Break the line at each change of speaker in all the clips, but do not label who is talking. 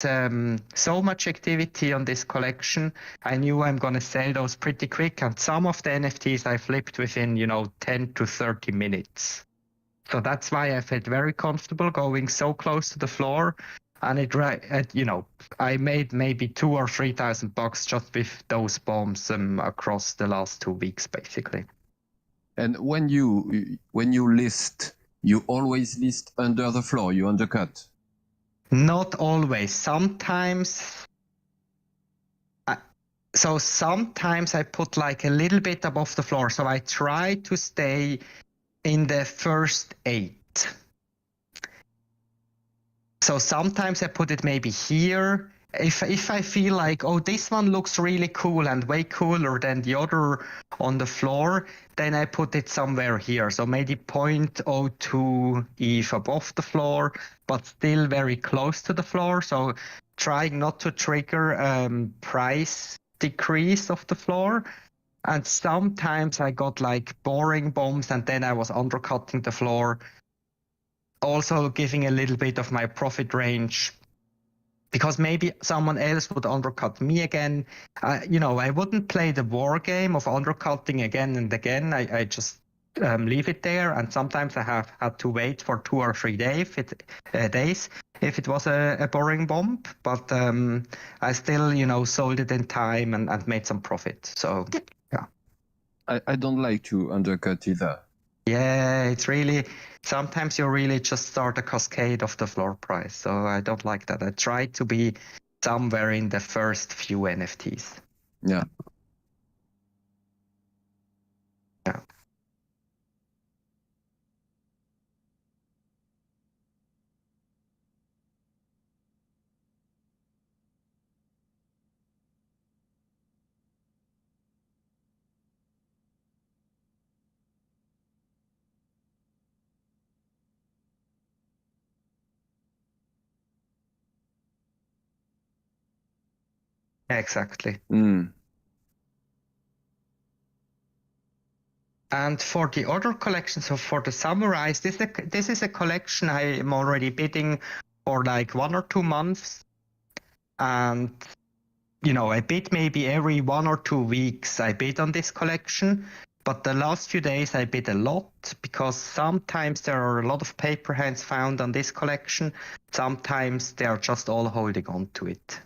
so much activity on this collection. I knew I'm going to sell those pretty quick, and some of the NFTs I flipped within 10 to 30 minutes. So that's why I felt very comfortable going so close to the floor. And I made maybe $2,000 or $3,000 just with those bombs across the last 2 weeks, basically.
And when you list, you always list under the floor, you undercut?
Not always. Sometimes. So sometimes I put like a little bit above the floor. So I try to stay in the first 8. So sometimes I put it maybe here. If I feel like, oh, this one looks really cool and way cooler than the other on the floor, then I put it somewhere here. So maybe 0.02 ETH above the floor, but still very close to the floor. So trying not to trigger price decrease of the floor. And sometimes I got like boring bombs and then I was undercutting the floor. Also giving a little bit of my profit range because maybe someone else would undercut me again. I wouldn't play the war game of undercutting again and again. I just leave it there. And sometimes I have had to wait for 2 or 3 days if it was a boring bomb. But I still, sold it in time and made some profit. So, yeah.
I don't like to undercut either.
Yeah, it's really, sometimes you really just start a cascade of the floor price. So I don't like that. I try to be somewhere in the first few NFTs.
Yeah.
Yeah. Exactly.
Mm.
And for the other collections, so for the Samurais, this is a collection I am already bidding for like 1 or 2 months. And, I bid maybe every 1 or 2 weeks I bid on this collection. But the last few days I bid a lot because sometimes there are a lot of paper hands found on this collection. Sometimes they are just all holding on to it.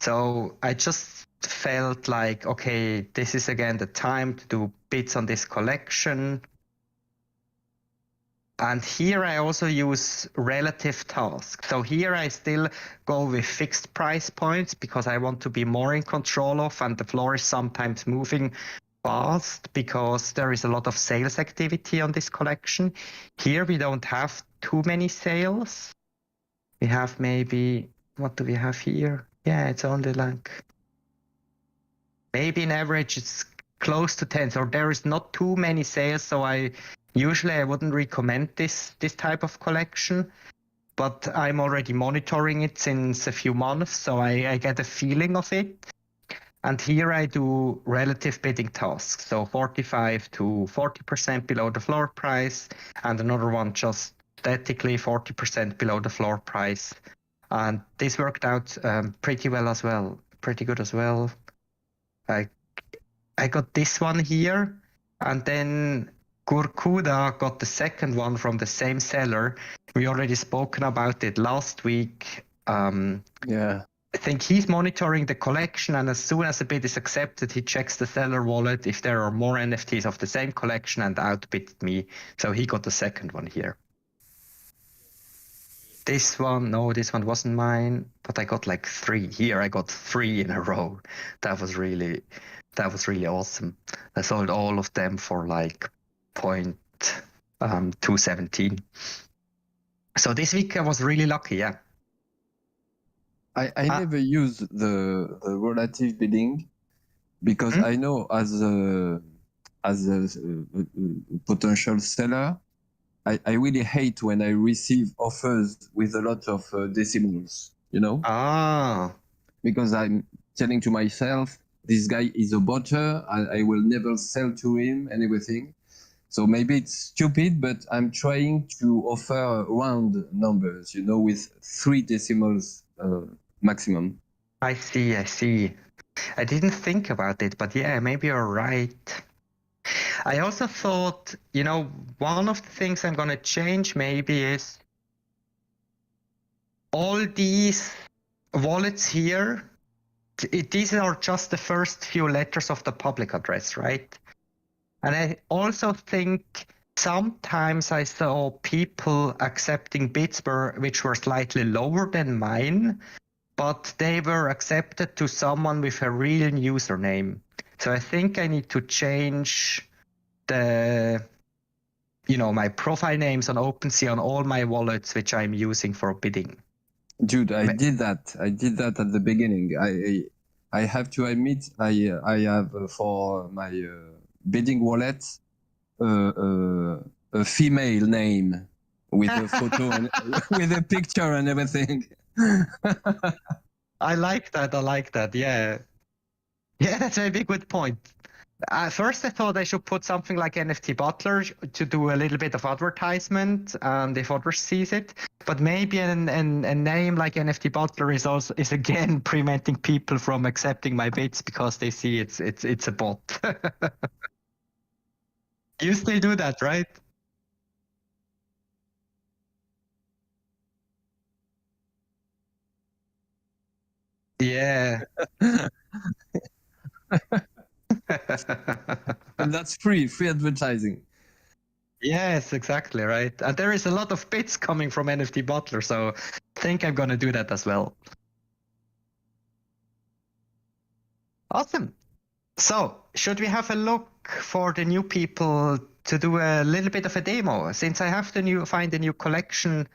So I just felt like, okay, this is again the time to do bids on this collection. And here I also use relative tasks. So here I still go with fixed price points because I want to be more in control of, and the floor is sometimes moving fast because there is a lot of sales activity on this collection. Here we don't have too many sales. We have maybe, what do we have here? Yeah, it's only like, maybe in average it's close to 10. So there is not too many sales. So I wouldn't recommend this type of collection, but I'm already monitoring it since a few months. So I get a feeling of it. And here I do relative bidding tasks. So 45 to 40% below the floor price, and another one just statically 40% below the floor price. And this worked out pretty well as well, pretty good as well. I got this one here, and then Gurkuda got the second one from the same seller. We already spoken about it last week.
Yeah.
I think he's monitoring the collection, and as soon as a bid is accepted, he checks the seller wallet if there are more NFTs of the same collection and outbid me. So he got the second one here. This one wasn't mine, but I got like 3 here. I got 3 in a row. That was really awesome. I sold all of them for like 217. So this week I was really lucky, yeah.
I never use the relative bidding because I know as a potential seller, I really hate when I receive offers with a lot of decimals, because I'm telling to myself, this guy is a botter, I will never sell to him and everything. So maybe it's stupid, but I'm trying to offer round numbers, with 3 decimals maximum.
I see. I didn't think about it, but yeah, maybe you're right. I also thought, one of the things I'm gonna change maybe is all these wallets here. These are just the first few letters of the public address, right? And I also think sometimes I saw people accepting bits which were slightly lower than mine, but they were accepted to someone with a real username. So I think I need to change my profile names on OpenSea on all my wallets which I'm using for bidding.
Dude, I did that at the beginning. I have to admit, I have for my bidding wallet a female name with a photo and with a picture and everything.
I like that. Yeah, that's a big good point. First, I thought I should put something like NFT Butler to do a little bit of advertisement, and if others sees it. But maybe a name like NFT Butler is again preventing people from accepting my bits because they see it's a bot. You still do that, right? Yeah.
And that's free advertising.
Yes, exactly, right. And there is a lot of bits coming from NFT Butler, so I think I'm gonna do that as well. Awesome. So, should we have a look for the new people to do a little bit of a demo? Since I have to find a new collection,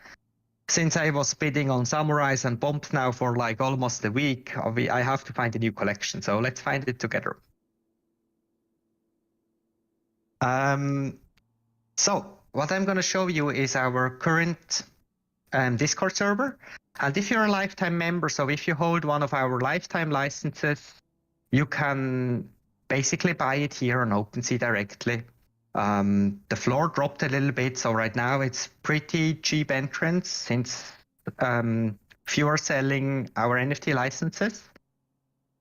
since I was bidding on Samurais and Bombs now for like almost a week, I have to find a new collection. So let's find it together. So what I'm going to show you is our current Discord server. And if you're a lifetime member, so if you hold one of our lifetime licenses, you can basically buy it here on OpenSea directly. The floor dropped a little bit, so right now it's pretty cheap entrance since few are selling our NFT licenses.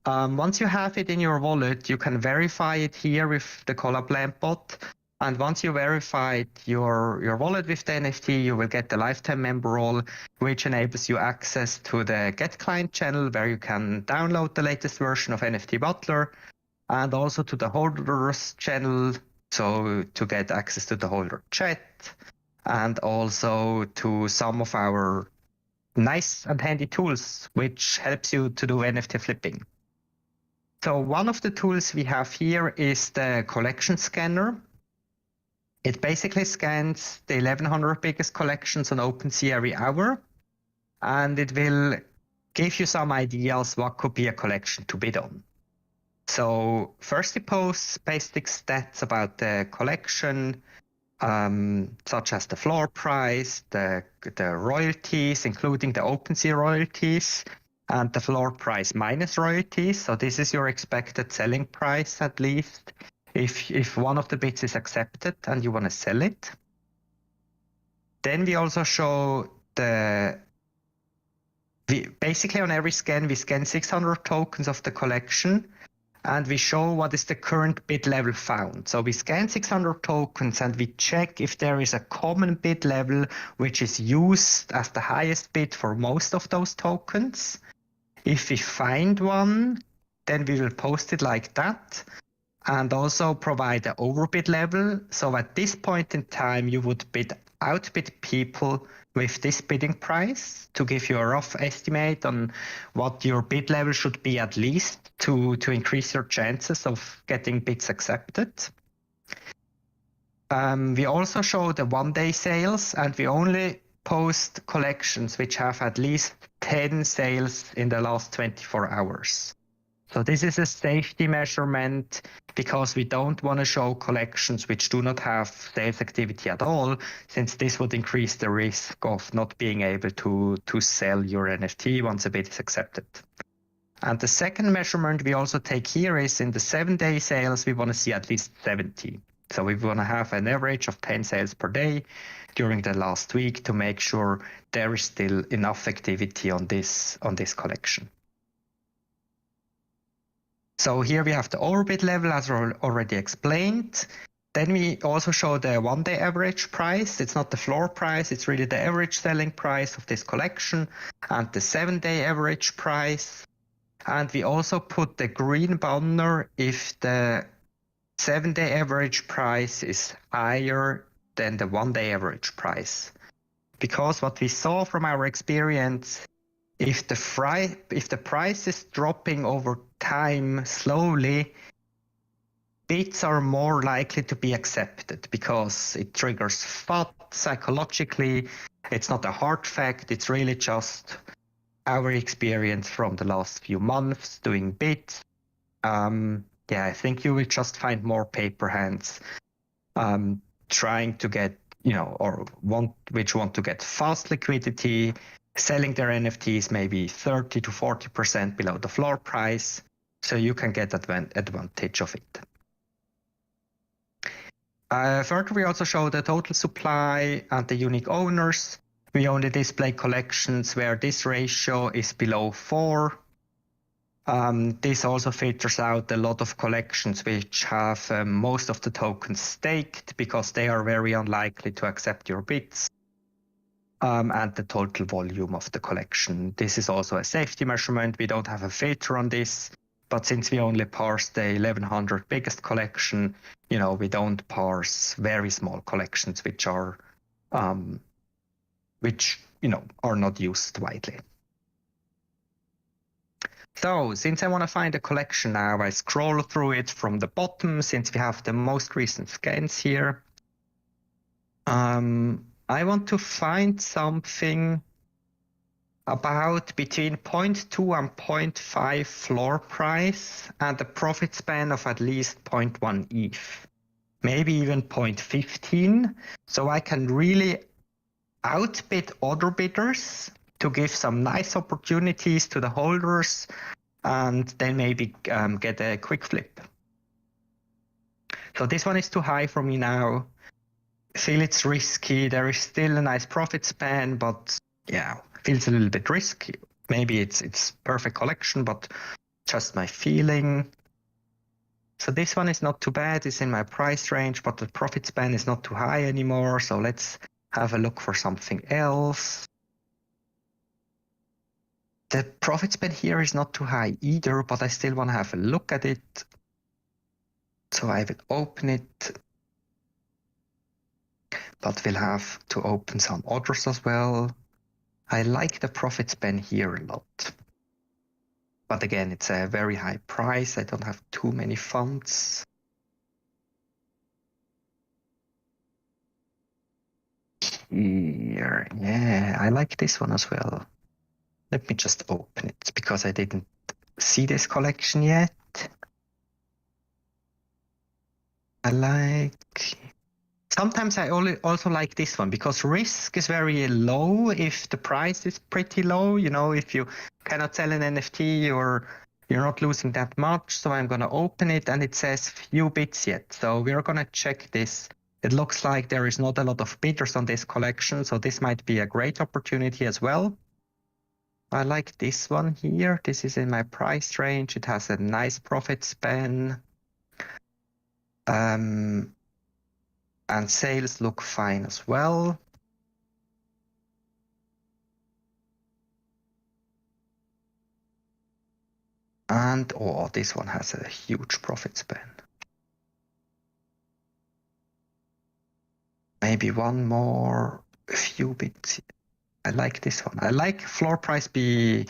Once you have it in your wallet, you can verify it here with the Collab Lamp bot. And once you verified your wallet with the NFT, you will get the lifetime member role, which enables you access to the Get Client channel where you can download the latest version of NFT Butler, and also to the holders channel, so to get access to the holder chat, and also to some of our nice and handy tools, which helps you to do NFT flipping. So one of the tools we have here is the collection scanner. It basically scans the 1100 biggest collections on OpenSea every hour, and it will give you some ideas what could be a collection to bid on. So first it posts basic stats about the collection, such as the floor price, the royalties, including the OpenSea royalties, and the floor price minus royalties. So this is your expected selling price, at least, if one of the bids is accepted and you want to sell it. Then we also show basically on every scan, we scan 600 tokens of the collection, and we show what is the current bid level found. So we scan 600 tokens and we check if there is a common bid level which is used as the highest bid for most of those tokens. If we find one, then we will post it like that, and also provide the overbid level. So at this point in time, you would outbid people with this bidding price to give you a rough estimate on what your bid level should be, at least to increase your chances of getting bids accepted. We also show the one-day sales, and we only post collections which have at least 10 sales in the last 24 hours. So this is a safety measurement because we don't want to show collections which do not have sales activity at all, since this would increase the risk of not being able to sell your NFT once a bid is accepted. And the second measurement we also take here is in the 7-day sales, we want to see at least 70. So we want to have an average of 10 sales per day during the last week to make sure there is still enough activity on this collection. So here we have the overbid level, as already explained. Then we also show the one-day average price. It's not the floor price, it's really the average selling price of this collection, and the 7-day average price. And we also put the green banner if the 7-day average price is higher than the 1-day average price. Because what we saw from our experience, if the price is dropping over time slowly, bids are more likely to be accepted because it triggers FOD psychologically. It's not a hard fact, it's really just our experience from the last few months doing bids. I think you will just find more paper hands trying to get, which want to get fast liquidity, selling their NFTs maybe 30 to 40% below the floor price, so you can get advantage of it. Further, we also show the total supply and the unique owners. We only display collections where this ratio is below 4. This also filters out a lot of collections which have most of the tokens staked because they are very unlikely to accept your bids, and the total volume of the collection. This is also a safety measurement. We don't have a filter on this, but since we only parse the 1100 biggest collection, we don't parse very small collections which are not used widely. So since I want to find a collection now, I scroll through it from the bottom since we have the most recent scans here. I want to find something about between 0.2 and 0.5 floor price and a profit span of at least 0.1 ETH, maybe even 0.15. So I can really outbid other bidders to give some nice opportunities to the holders and then maybe get a quick flip. So this one is too high for me now. I feel it's risky. There is still a nice profit span, but feels a little bit risky. Maybe it's perfect collection, but just my feeling. So this one is not too bad. It's in my price range, but the profit span is not too high anymore. So let's have a look for something else. The profit span here is not too high either, but I still want to have a look at it. So I will open it, but we'll have to open some others as well. I like the profit span here a lot. But again, it's a very high price. I don't have too many funds. Here, I like this one as well. Let me just open it because I didn't see this collection yet. Sometimes I also like this one because risk is very low if the price is pretty low. If you cannot sell an NFT, you're not losing that much. So I'm going to open it and it says few bids yet. So we're going to check this. It looks like there is not a lot of bidders on this collection. So this might be a great opportunity as well. I like this one here. This is in my price range. It has a nice profit span. And sales look fine as well. And this one has a huge profit span. Maybe one more, a few bits. I like this one. I like floor price be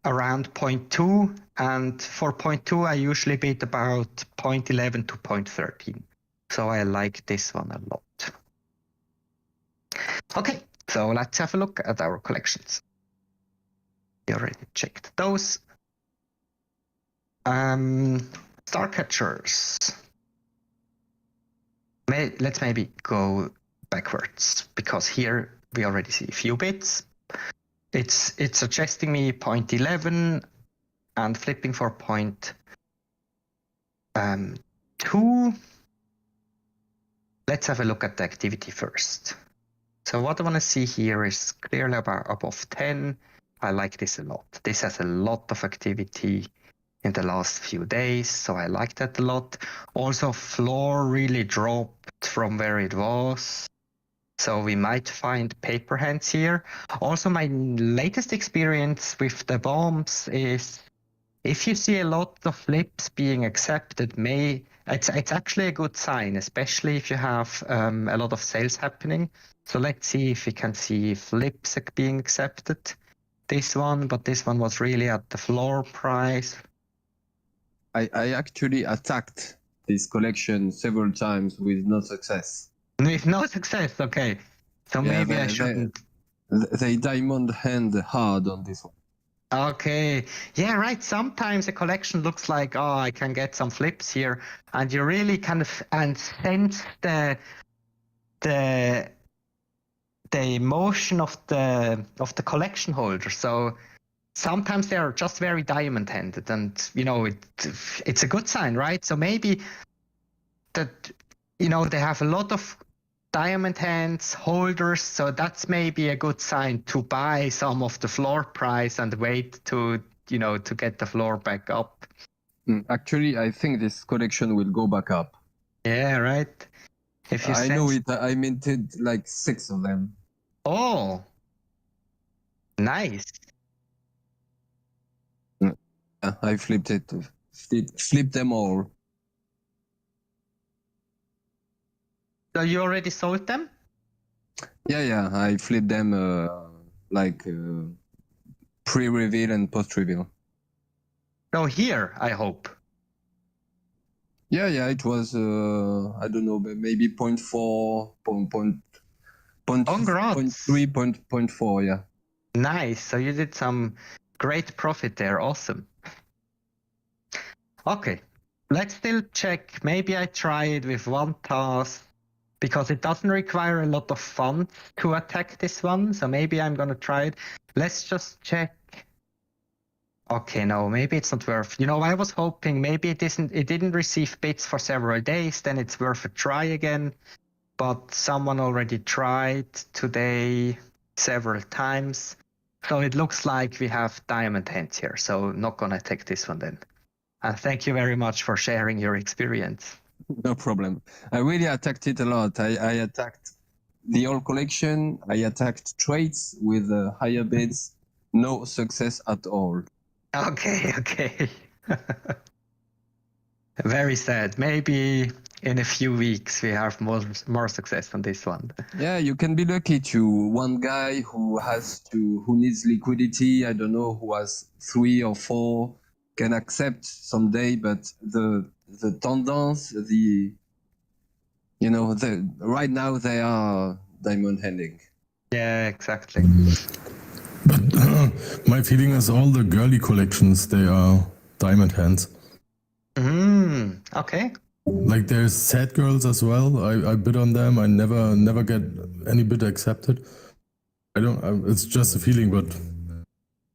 around 0.2, and for 0.2 I usually bid about 0.11 to 0.13. So I like this one a lot. Okay, so let's have a look at our collections. We already checked those. Star catchers. Let's maybe go backwards because here we already see a few bits. It's suggesting me 0.11 and flipping for 0.2. let's have a look at the activity first. So what I want to see here is clearly above 10. I like this a lot. This has a lot of activity in the last few days, so I like that a lot. Also, floor really dropped from where it was. So we might find paper hands here. Also, my latest experience with the bombs is if you see a lot of flips being accepted, it's actually a good sign, especially if you have a lot of sales happening. So let's see if we can see flips being accepted. This one, but this one was really at the floor price.
I actually attacked this collection several times with no success.
With no success, okay. So
Yeah,
maybe I shouldn't.
They diamond hand hard on this one.
Okay. Yeah, right. Sometimes a collection looks like, oh, I can get some flips here, and you really kind of and sense the emotion of the collection holder. So sometimes they are just very diamond handed, and it's a good sign, right? So maybe that they have a lot of diamond hands holders, so that's maybe a good sign to buy some of the floor price and wait to get the floor back up.
Actually, I think this collection will go back up.
Yeah, right. If you
know it. I minted like 6 of them.
Oh, nice.
I flipped it. Flipped them all.
So you already sold them?
Yeah. I flipped them pre-reveal and post-reveal.
No, here, I hope.
Yeah. It was I don't know, maybe 0.4, 0.3, 0.4. Yeah.
Nice. So you did some great profit there. Awesome. Okay. Let's still check. Maybe I try it with one task because it doesn't require a lot of funds to attack this one. So maybe I'm going to try it. Let's just check. Okay, no, maybe it's not worth. I was hoping maybe it didn't receive bits for several days, then it's worth a try again. But someone already tried today several times. So it looks like we have diamond hands here. So not gonna take this one then. And thank you very much for sharing your experience.
No problem. I really attacked it a lot. I attacked the whole collection. I attacked trades with higher bids. No success at all.
Okay. Very sad. Maybe in a few weeks we have more success on this one.
Yeah, you can be lucky to one guy who needs liquidity. I don't know, who has 3 or 4 can accept someday, but the tendance, right now they are diamond handing.
Yeah, exactly.
But my feeling is all the girly collections, they are diamond hands.
Okay.
Like there's sad girls as well. I bid on them. I never get any bid accepted. It's just a feeling, but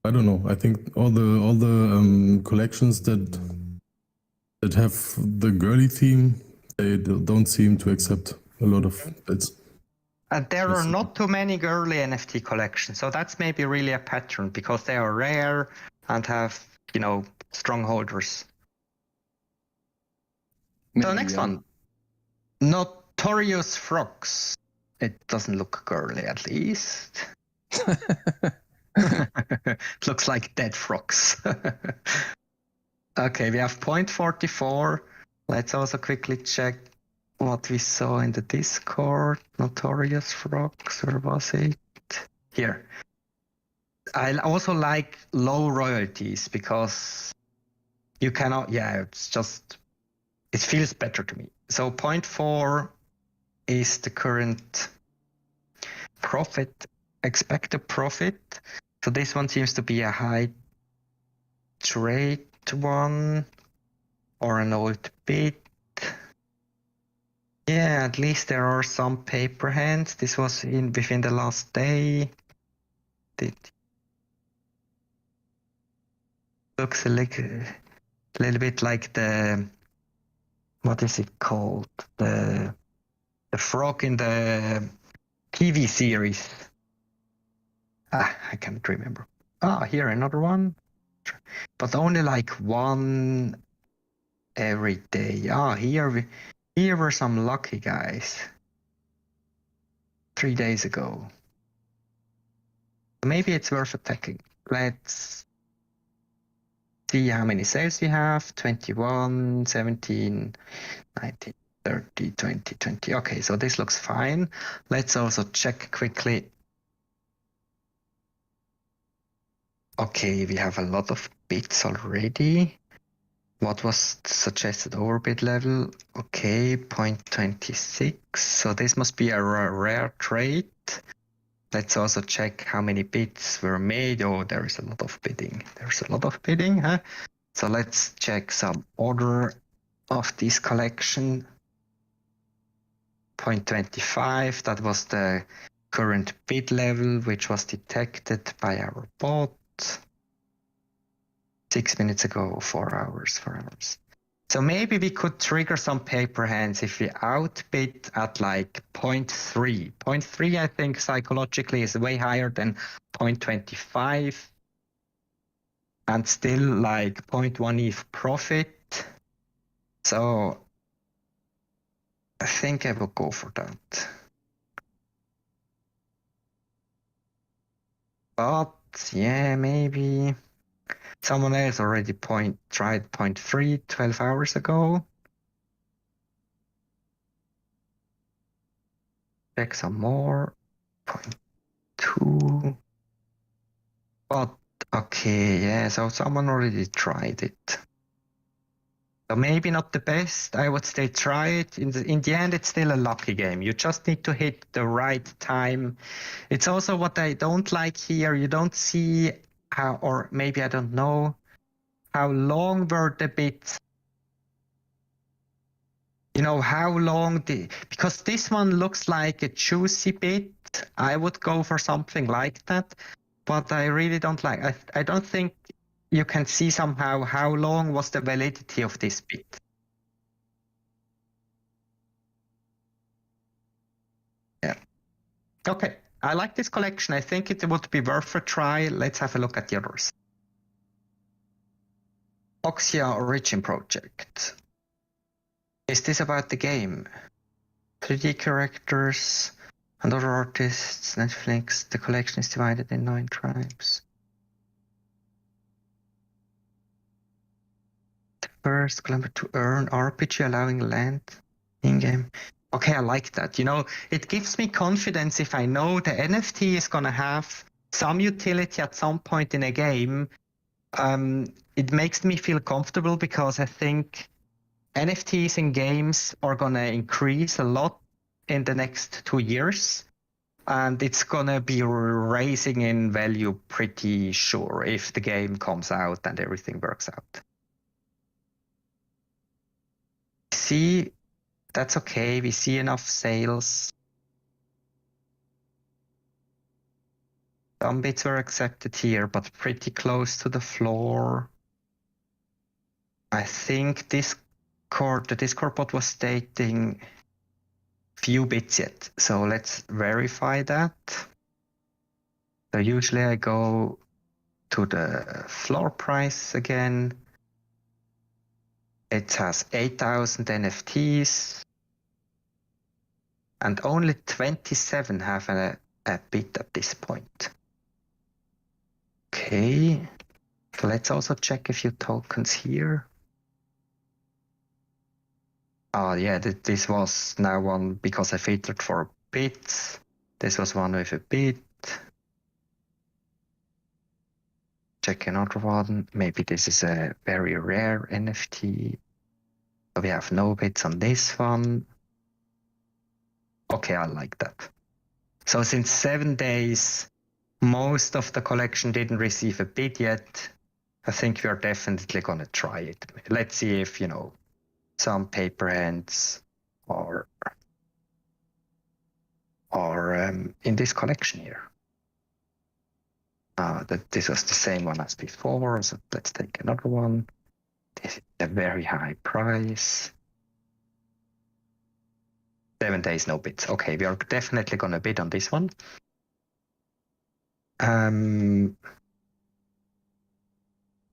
I don't know. I think all the collections that have the girly theme, they don't seem to accept a lot of bids.
And there are not too many girly NFT collections, so that's maybe really a pattern because they are rare and have, strong holders. So next one, Notorious Frogs. It doesn't look girly, at least. It looks like dead frogs. Okay, we have 0.44. Let's also quickly check what we saw in the Discord. Notorious Frogs, where was it? Here. I also like low royalties because you cannot, it feels better to me. So 0.4 is the current expected profit. So this one seems to be a high trade one or an old bid. Yeah, at least there are some paper hands. This was within the last day. It looks a little bit like what is it called? The frog in the TV series. I can't remember. Here another one, but only like one every day. Here were some lucky guys 3 days ago. Maybe it's worth attacking. Let's see how many sales we have. 21, 17, 19, 30, 20, 20. Okay, so this looks fine. Let's also check quickly. Okay, we have a lot of bits already. What was suggested overbid level? Okay, 0.26. So this must be a rare trade. Let's also check how many bids were made. Oh, there is a lot of bidding. There's a lot of bidding, huh? So let's check some order of this collection. 0.25, that was the current bid level, which was detected by our bot 6 minutes ago, 4 hours. So maybe we could trigger some paper hands if we outbid at like 0.3. 0.3, I think psychologically is way higher than 0.25 and still like 0.1 ETH profit. So I think I will go for that. But yeah, maybe someone else already tried 0.3 12 hours ago. Check some more. 0.2. But okay, yeah, so someone already tried it. So maybe not the best. I would say try it. In the end, it's still a lucky game. You just need to hit the right time. It's also what I don't like here. You don't see how, or maybe I don't know, how long were the bits. You know, how long because this one looks like a juicy bit. I would go for something like that, but I really don't like, I don't think you can see somehow how long was the validity of this bit. Yeah. Okay. I like this collection. I think it would be worth a try. Let's have a look at the others. Oxia Origin Project. Is this about the game? 3D characters and other artists, Netflix. The collection is divided in 9 tribes. First, climber to earn RPG, allowing land in-game. Okay, I like that. You know, it gives me confidence if I know the NFT is going to have some utility at some point in a game. It makes me feel comfortable because I think NFTs in games are going to increase a lot in the next 2 years. And it's going to be raising in value pretty sure if the game comes out and everything works out. See, that's okay. We see enough sales. Some bits were accepted here, but pretty close to the floor. I think the Discord bot was stating few bits yet. So let's verify that. So usually I go to the floor price again. It has 8,000 NFTs and only 27 have a bid at this point. Okay, so let's also check a few tokens here. Oh yeah, this was now one because I filtered for bits. This was one with a bid. Check another one. Maybe this is a very rare NFT. So we have no bids on this one. Okay, I like that. So since 7 days, most of the collection didn't receive a bid yet. I think we are definitely going to try it. Let's see if, you know, some paper hands or in this collection here. This was the same one as before, so let's take another one. This is a very high price. 7 days, no bids. Okay, we are definitely gonna bid on this one. We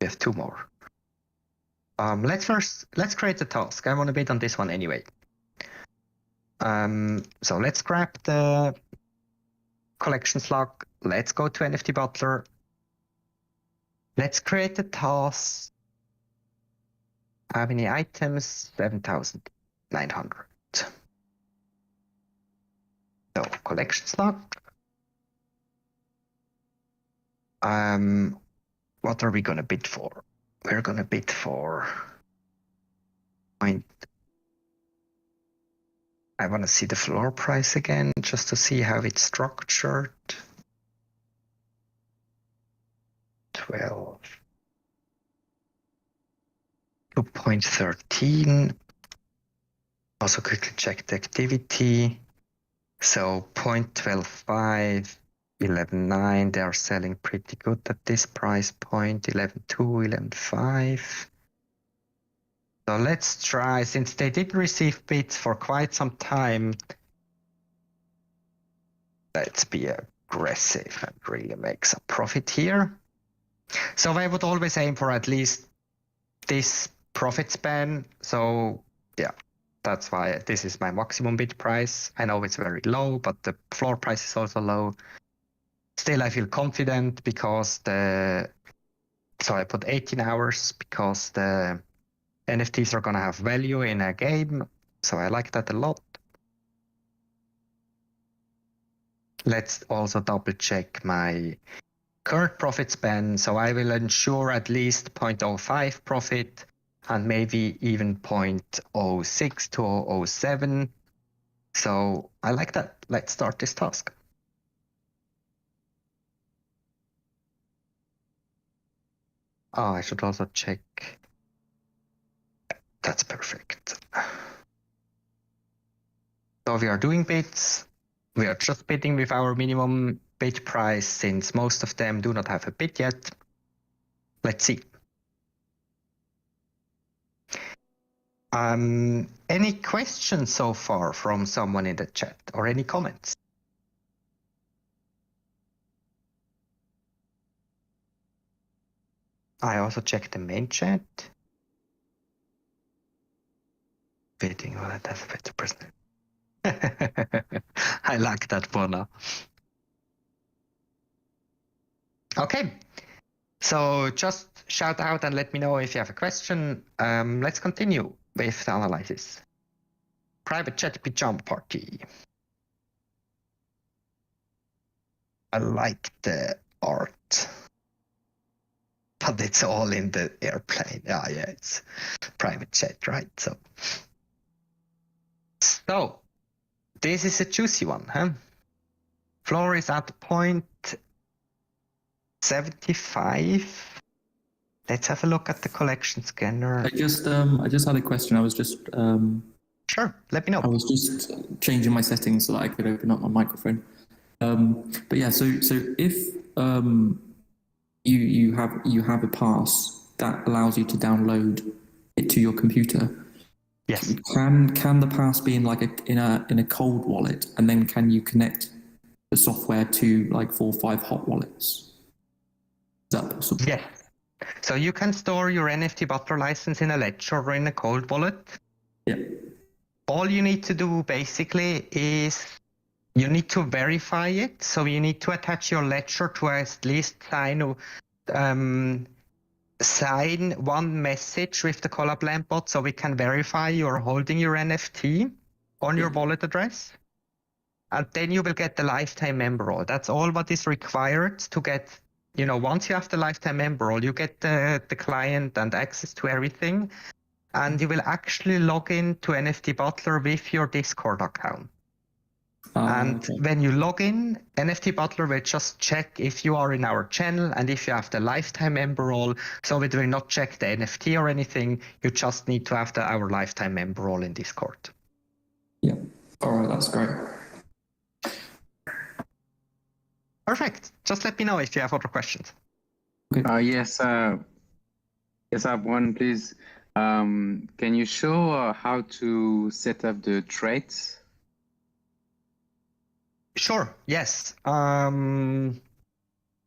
have 2 more. Let's create a task. I want to bid on this one anyway. So let's grab the collection slug. Let's go to NFT Butler. Let's create a task. How many items? 7,900. So collection slug. What are we gonna bid for? We're gonna bid for point. I want to see the floor price again, just to see how it's structured. 12. 2.13. Also quickly check the activity. So 0.125, 11.9. They are selling pretty good at this price point. 11.2, 11.5. So let's try, since they did receive bids for quite some time, let's be aggressive and really make some profit here. So I would always aim for at least this profit span. So yeah, that's why this is my maximum bid price. I know it's very low, but the floor price is also low. Still, I feel confident because so I put 18 hours because the NFTs are gonna have value in a game. So I like that a lot. Let's also double check my current profit span. So I will ensure at least 0.05 profit and maybe even 0.06 to 0.07. So I like that. Let's start this task. Oh, I should also check. That's perfect. So we are doing bids. We are just bidding with our minimum bid price since most of them do not have a bid yet. Let's see. Any questions so far from someone in the chat or any comments? I also checked the main chat. Bidding, well, that's a better person. I like that, Bona. Okay, so just shout out and let me know if you have a question. Let's continue with the analysis. Private chat pajama party. I like the art, but it's all in the airplane. Yeah, it's private chat, right? So this is a juicy one, huh? Floor is at 0.75. Let's have a look at the collection scanner.
I just had a question. I was just
Sure, let me know.
I was just changing my settings so that I could open up my microphone. But yeah, so if you have a pass that allows you to download it to your computer,
Yes.
Can the pass be in like in a cold wallet, and then can you connect the software to like 4 or 5 hot wallets? Is that possible?
Yes. So you can store your NFT Butler license in a ledger or in a cold wallet.
Yeah.
All you need to do basically is you need to verify it. So you need to attach your ledger to at least sign one message with the Collab Lamp bot so we can verify you're holding your NFT on your wallet address. And then you will get the lifetime member role. That's all what is required to get, once you have the lifetime member role, you get the client and access to everything. And you will actually log in to NFT Butler with your Discord account. And when you log in, NFT Butler will just check if you are in our channel and if you have the lifetime member role. So it will not check the NFT or anything. You just need to have our lifetime member role in Discord.
Yeah. All right, that's great.
Perfect. Just let me know if you have other questions.
Okay.
Yes, I have one, please. Can you show how to set up the traits
Sure, yes.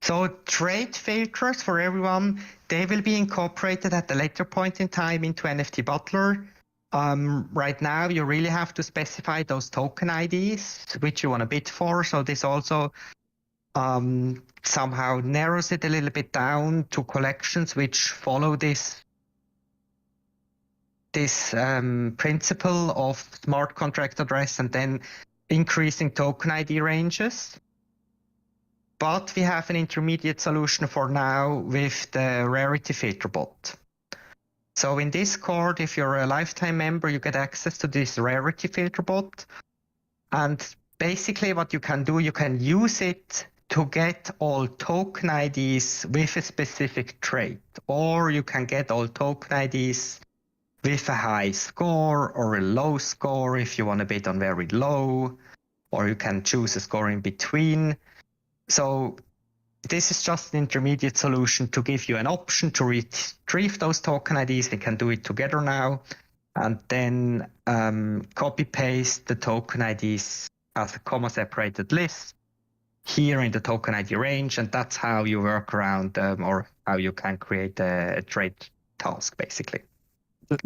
So trade filters for everyone, they will be incorporated at a later point in time into NFT Butler. Right now, you really have to specify those token IDs, which you want to bid for. So this also somehow narrows it a little bit down to collections which follow this principle of smart contract address and then increasing token ID ranges. But we have an intermediate solution for now with the rarity filter bot. So in Discord, if you're a lifetime member, you get access to this rarity filter bot. And basically what you can do, you can use it to get all token IDs with a specific trade, or you can get all token IDs with a high score or a low score if you want to bid on very low, or you can choose a score in between. So this is just an intermediate solution to give you an option to retrieve those token IDs. We can do it together now, and then copy paste the token IDs as a comma separated list here in the token ID range, and that's how you work around or how you can create a trade task basically.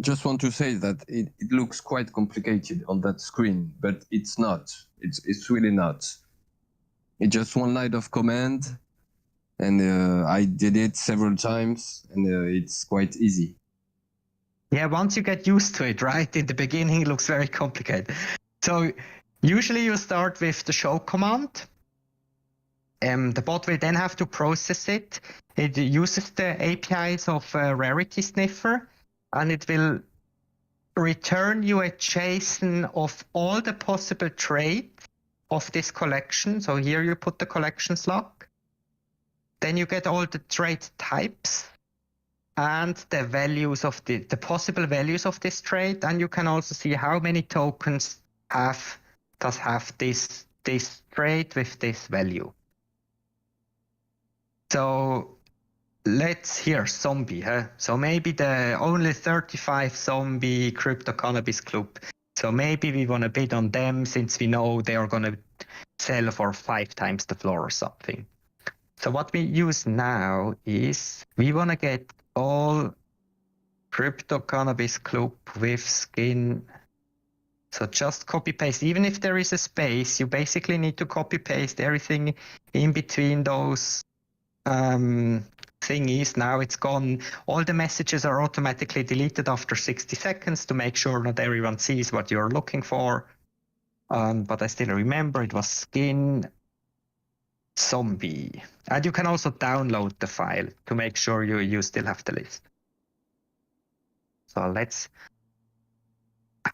Just want to say that it looks quite complicated on that screen, but it's not. It's really not. It's just one line of command, and I did it several times, and it's quite easy.
Yeah, once you get used to it, right? In the beginning, it looks very complicated. So usually you start with the show command. The bot will then have to process it. It uses the APIs of Rarity Sniffer, and it will return you a JSON of all the possible trades of this collection. So here you put the collections log. Then you get all the trade types and the values of the possible values of this trade. And you can also see how many tokens does have this trade with this value. So let's hear zombie, huh? So maybe the only 35 zombie crypto cannabis club. So maybe we want to bid on them since we know they are going to sell for 5 times the floor or something. So what we use now is we want to get all crypto cannabis club with skin. So just copy paste. Even if there is a space, you basically need to copy paste everything in between those thingies. Now it's gone. All the messages are automatically deleted after 60 seconds to make sure not everyone sees what you're looking for. But I still remember it was skin zombie. And you can also download the file to make sure you still have the list. So let's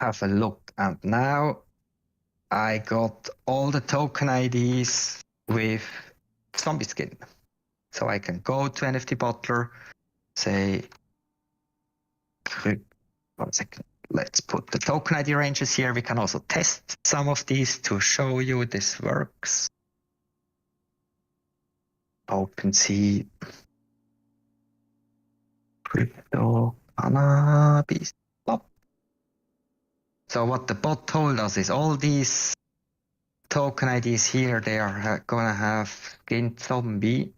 have a look. And now I got all the token IDs with zombie skin. So I can go to NFT Butler, say, 1 second, let's put the token ID ranges here. We can also test some of these to show you this works. OpenSea, crypto cannabis. So what the bot told us is all these token IDs here, they are gonna have skin zombie.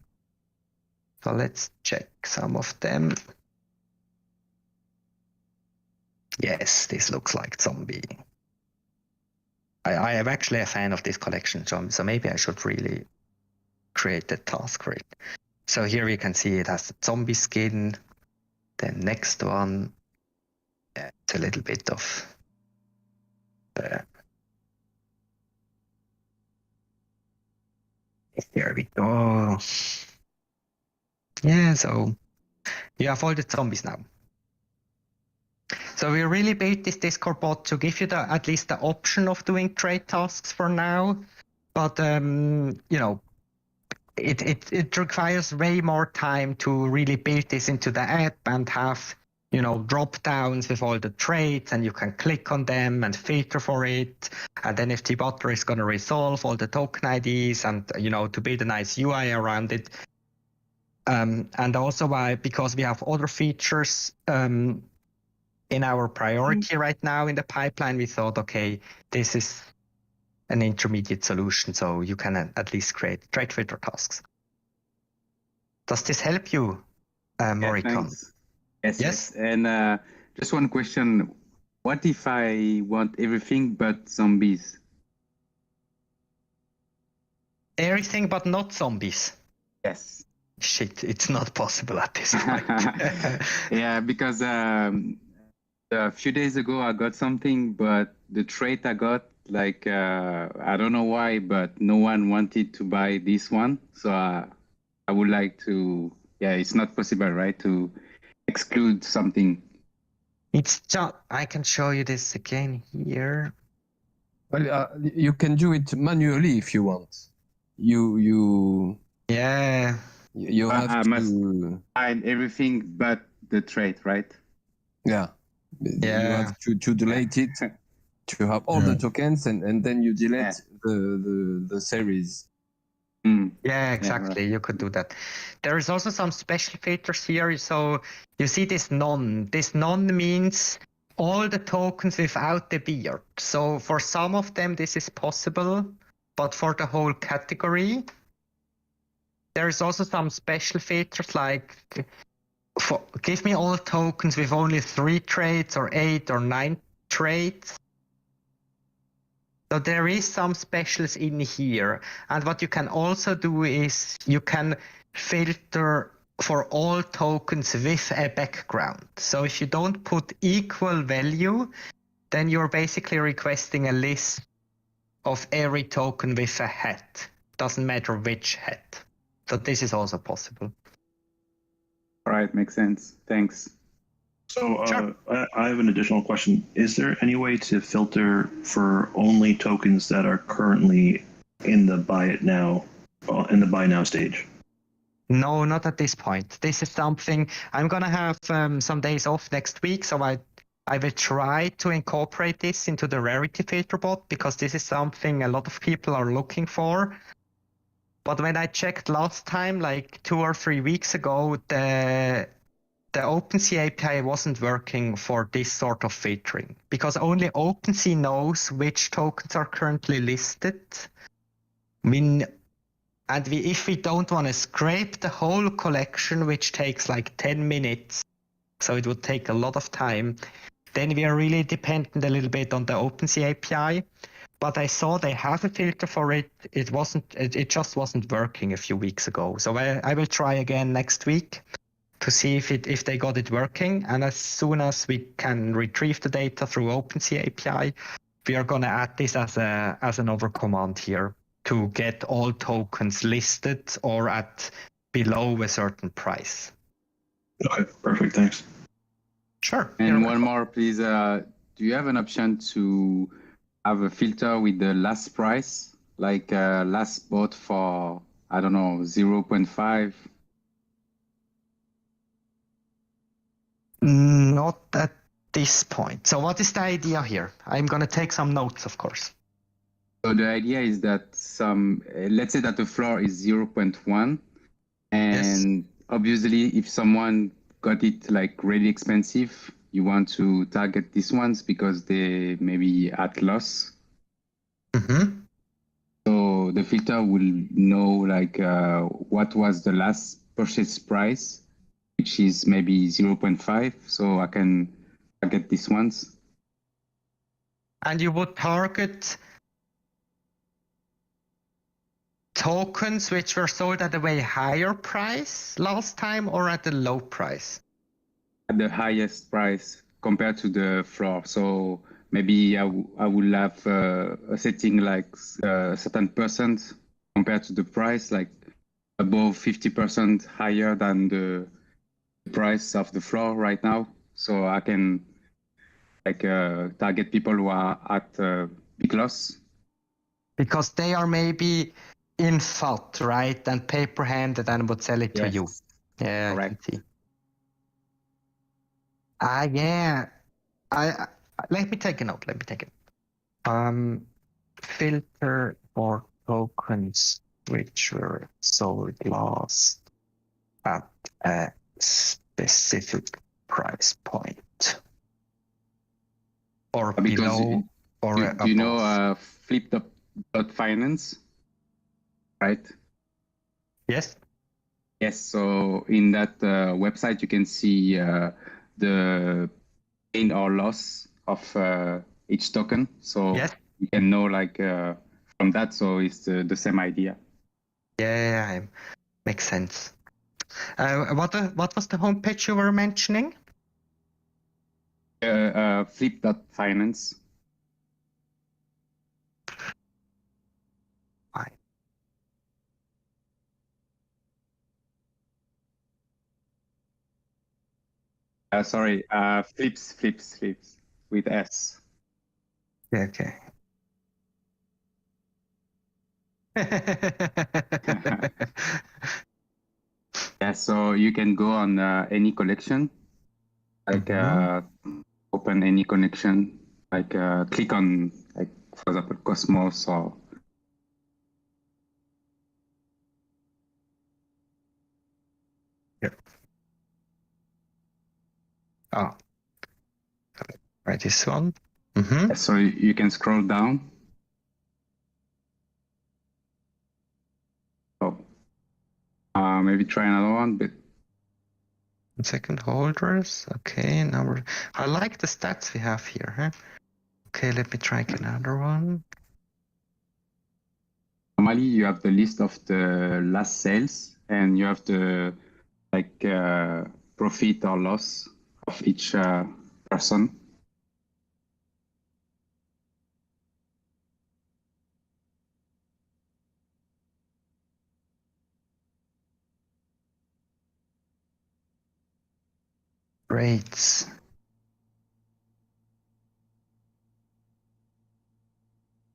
So let's check some of them. Yes, this looks like zombie. I am actually a fan of this collection, so maybe I should really create a task for it. So here we can see it has the zombie skin. The next one, it's a little bit of the. There we go. Yeah, so you have all the zombies now. So we really built this Discord bot to give you at least the option of doing trade tasks for now. But you know, it requires way more time to really build this into the app and have, you know, drop downs with all the trades, and you can click on them and filter for it. And then NFT Butler is going to resolve all the token IDs and, you know, to build a nice UI around it. And also because we have other features in our priority right now in the pipeline, we thought, okay, this is an intermediate solution, so you can at least create trade filter tasks. Does this help you, Morikon?
Thanks. Yes.
Yes?
And just one question. What if I want everything but zombies?
Everything but not zombies.
Yes.
Shit, it's not possible at this point.
Yeah, because a few days ago I got something, but the trait I got, like, I don't know why, but no one wanted to buy this one. So I would like to, it's not possible, right, to exclude something.
It's just, I can show you this again here.
Well, you can do it manually if you want. You
Yeah.
have
I must
to.
find everything but the trait, right?
Yeah. You
Yeah.
have to delete it to have all the tokens, and then you delete the series.
Yeah, exactly. You could do that. There is also some special filters here. So you see this none. This none means all the tokens without the beard. So for some of them, this is possible, but for the whole category, there's also some special filters like give me all tokens with only 3 traits or 8 or 9 traits. So there is some specials in here. And what you can also do is you can filter for all tokens with a background. So if you don't put equal value, then you're basically requesting a list of every token with a hat. Doesn't matter which hat. So this is also possible.
All right, makes sense. Thanks.
So
Sure.
I have an additional question. Is there any way to filter for only tokens that are currently in the buy now stage?
No, not at this point. This is something I'm gonna have some days off next week, so I will try to incorporate this into the rarity filter bot because this is something a lot of people are looking for. But when I checked last time, like 2 or 3 weeks ago, the OpenSea API wasn't working for this sort of filtering because only OpenSea knows which tokens are currently listed. If we don't want to scrape the whole collection, which takes like 10 minutes, so it would take a lot of time, then we are really dependent a little bit on the OpenSea API. But I saw they have a filter for it. It just wasn't working a few weeks ago. So I will try again next week to see if they got it working. And as soon as we can retrieve the data through OpenSea API, we are going to add this as another command here to get all tokens listed or at below a certain price.
Okay, perfect. Thanks.
Sure.
And one more, please. Do you have an option to have a filter with the last price, like last bought for, I don't know, 0.5?
Not at this point. So what is the idea here? I'm going to take some notes, of course.
So the idea is that let's say that the floor is 0.1, and obviously if someone got it like really expensive, you want to target these ones because they may be at loss.
Mm-hmm.
So the filter will know like what was the last purchase price, which is maybe 0.5. So I can target these ones.
And you would target tokens which were sold at a way higher price last time or at a low price?
At the highest price compared to the floor. So maybe I will have a setting like a certain percent compared to the price, like above 50% higher than the price of the floor right now. So I can like target people who are at big loss.
Because they are maybe in FOT, right? And paper handed and would sell it to you. Yeah,
Correct.
I can see. Yeah. Let me take a note. Filter for tokens which were sold last at a specific price point. Or
Because
below or above.
flip .finance, right?
Yes.
Yes. So in that website, you can see the gain or loss of each token. So
Yes.
you can know like from that. So it's the same idea.
Yeah, makes sense. What was the homepage you were mentioning?
Flip.finance.
Fine.
Sorry, flips with S.
Okay.
Yeah, so you can go on any collection, like open any connection, like click on, like for example, Cosmos or.
Here. Oh, right, this one. Mm-hmm.
So you can scroll down. Oh, maybe try another one, but.
Second holders. Okay, number. I like the stats we have here. Huh? Okay, let me try another one.
Normally, you have the list of the last sales, and you have the like profit or loss of each person.
Rates.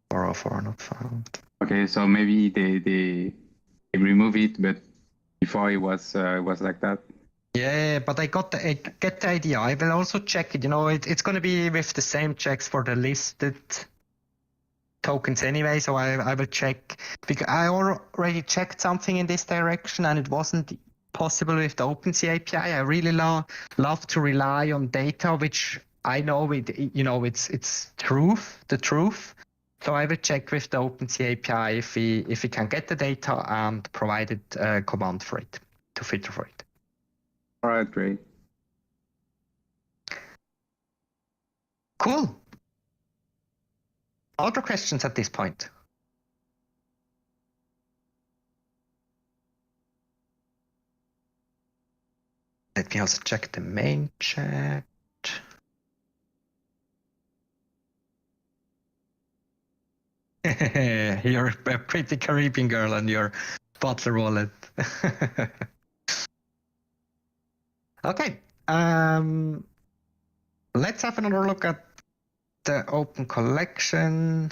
Four not found.
Okay, so maybe they remove it, but before it was like that.
Yeah, but I get the idea. I will also check it. You know, it's going to be with the same checks for the listed tokens anyway. So I will check, because I already checked something in this direction and it wasn't possible with the OpenSea API. I really love to rely on data, which I know it's the truth. So I will check with the OpenSea API if we can get the data and provide a command for it to filter for it.
All right, great.
Cool. Other questions at this point? Let me also check the main chat. You're a pretty Caribbean girl on your Butler wallet. Okay. Let's have another look at the open collection,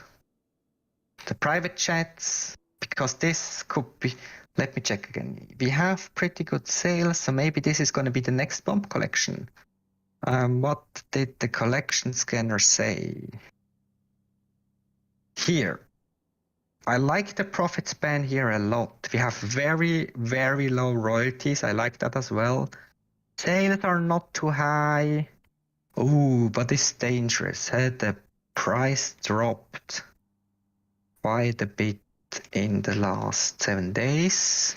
the private chats, because this could be. Let me check again. We have pretty good sales, so maybe this is going to be the next bump collection. What did the collection scanner say? Here. I like the profit span here a lot. We have very, very low royalties. I like that as well. Sales are not too high. Ooh, but it's dangerous. The price dropped quite a bit in the last 7 days.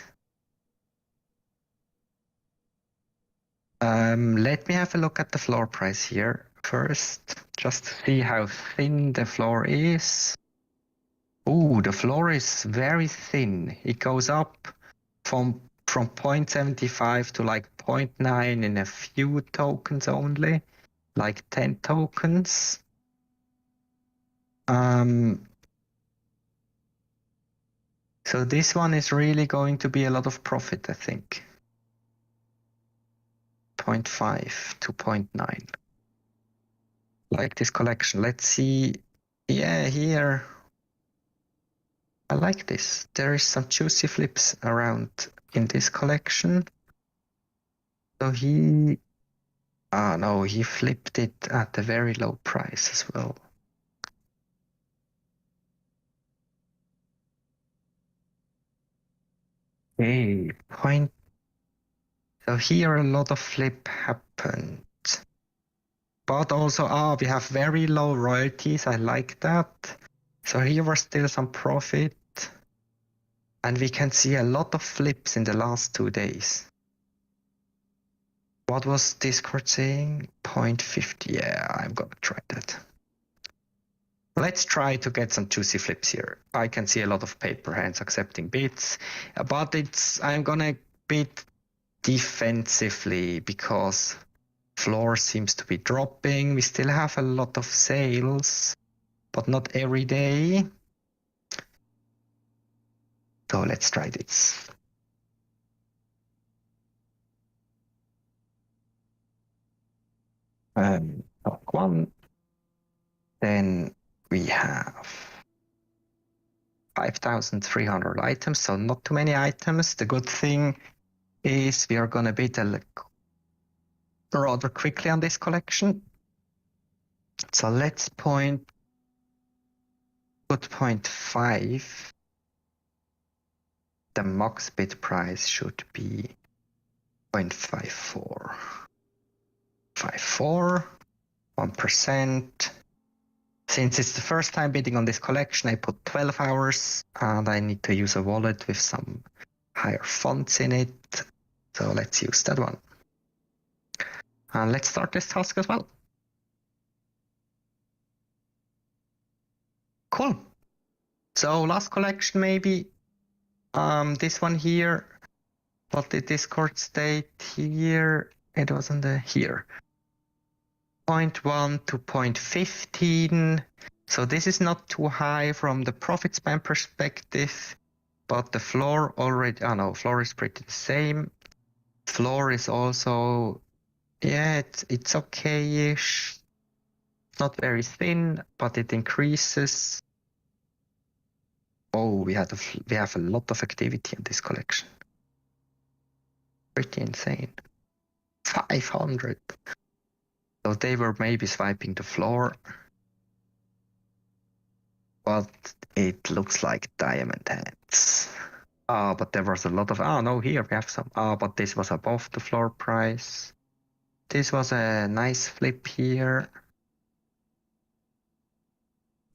Let me have a look at the floor price here first, just to see how thin the floor is. Ooh, the floor is very thin. It goes up from 0.75 to like 0.9 in a few tokens only, like 10 tokens. So this one is really going to be a lot of profit, I think. 0.5 to 0.9. Like this collection. Let's see. Yeah, here. I like this. There is some juicy flips around in this collection. So he flipped it at a very low price as well. Okay, point. So here a lot of flip happened. But also, we have very low royalties. I like that. So here was still some profit. And we can see a lot of flips in the last 2 days. What was Discord saying? 0.50. Yeah, I'm gonna try that. Let's try to get some juicy flips here. I can see a lot of paper hands accepting bids, but I'm gonna bid defensively because floor seems to be dropping. We still have a lot of sales, but not every day. So let's try this. Block 1. Then we have 5,300 items, so not too many items. The good thing is we are gonna bid rather quickly on this collection. So let's put 0.5. The max bid price should be 0.54. 54, 1%. Since it's the first time bidding on this collection, I put 12 hours and I need to use a wallet with some higher fonts in it. So let's use that one. And let's start this task as well. Cool. So last collection maybe. This one here. What did Discord state here? It was on the here. 0.1 to 0.15. So this is not too high from the profit span perspective, but the floor already, floor is pretty the same. Floor is also, yeah, it's okay-ish. Not very thin, but it increases. Oh, we have a lot of activity in this collection. Pretty insane. 500. So they were maybe swiping the floor. But it looks like diamond hands. But there was a lot of, no, here we have some. But this was above the floor price. This was a nice flip here.